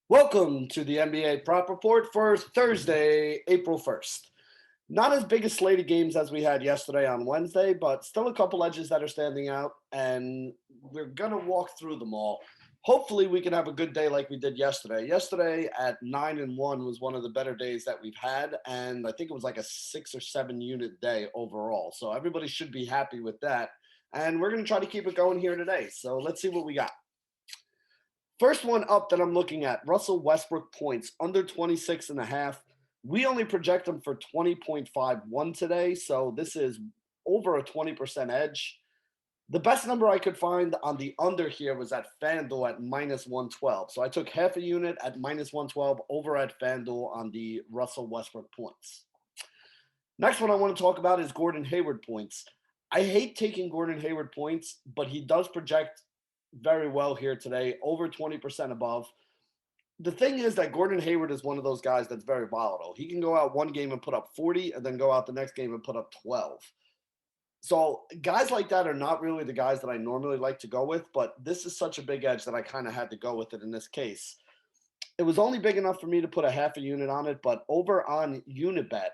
Welcome to the NBA Prop Report for Thursday, April 1st. Not as big a slate of games as we had yesterday on Wednesday, but still a couple edges that are standing out, and we're going to walk through them all. Hopefully, we can have a good day like we did yesterday. Yesterday at 9-1 was one of the better days that we've had, and I think it was like a 6 or 7 unit day overall. So everybody should be happy with that. And we're going to try to keep it going here today. So let's see what we got. First one up that I'm looking at, Russell Westbrook points under 26 and a half. We only project him for 20.51 today, so this is over a 20% edge. The best number I could find on the under here was at FanDuel at minus 112. So I took half a unit at minus 112 over at FanDuel on the Russell Westbrook points. Next one I want to talk about is Gordon Hayward points. I hate taking Gordon Hayward points, but he does project very well here today, over 20% above. The thing is that Gordon Hayward is one of those guys that's very volatile. He can go out one game and put up 40 and then go out the next game and put up 12. So guys like that are not really the guys that I normally like to go with, but this is such a big edge that I kind of had to go with it in this case. It was only big enough for me to put a half a unit on it, but over on Unibet,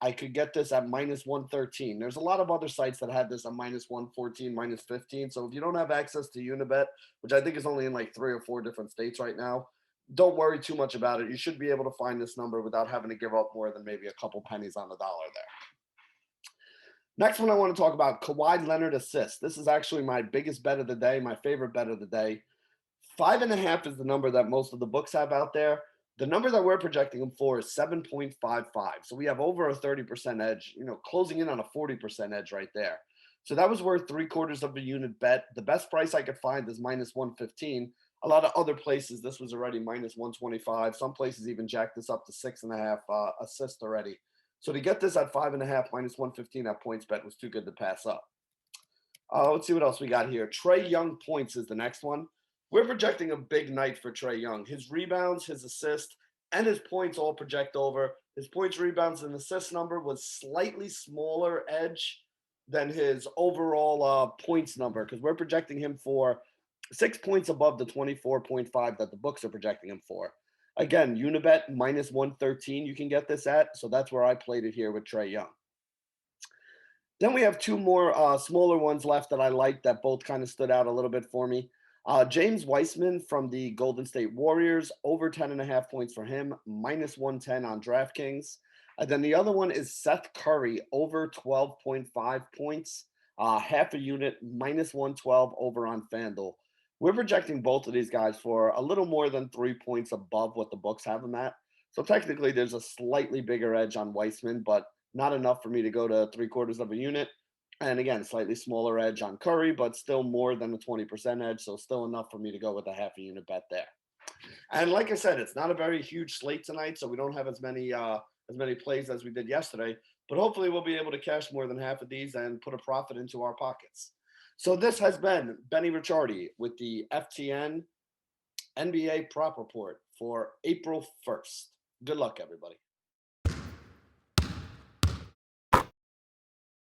I could get this at minus 113. There's a lot of other sites that had this at minus 114, minus 15. So if you don't have access to Unibet, which I think is only in like 3 or 4 different states right now, don't worry too much about it. You should be able to find this number without having to give up more than maybe a couple pennies on the dollar there. Next one I want to talk about, Kawhi Leonard assist. This is actually my biggest bet of the day, my favorite bet of the day. 5.5 is the number that most of the books have out there. The number that we're projecting him for is 7.55. So we have over a 30% edge, closing in on a 40% edge right there. So that was worth 3/4 of a unit bet. The best price I could find is minus 115. A lot of other places, this was already minus 125. Some places even jacked this up to 6.5 assist already. So to get this at 5.5 minus 115 at points bet was too good to pass up. Let's see what else we got here. Trey Young points is the next one. We're projecting a big night for Trey Young. His rebounds, his assist, and his points all project over. His points, rebounds, and assist number was slightly smaller edge than his overall points number because we're projecting him for 6 points above the 24.5 that the books are projecting him for. Again, Unibet minus 113 you can get this at, so that's where I played it here with Trey Young. Then we have two more smaller ones left that I like that both kind of stood out a little bit for me. James Wiseman from the Golden State Warriors, over 10.5 points for him, minus 110 on DraftKings. And then the other one is Seth Curry, over 12.5 points, half a unit, minus 112 over on FanDuel. We're projecting both of these guys for a little more than 3 points above what the books have them at. So technically, there's a slightly bigger edge on Wiseman, but not enough for me to go to 3/4 of a unit. And again, slightly smaller edge on Curry, but still more than a 20% edge. So still enough for me to go with a half a unit bet there. And like I said, it's not a very huge slate tonight, so we don't have as many plays as we did yesterday. But hopefully we'll be able to cash more than half of these and put a profit into our pockets. So this has been Benny Ricciardi with the FTN NBA Prop Report for April 1st. Good luck, everybody.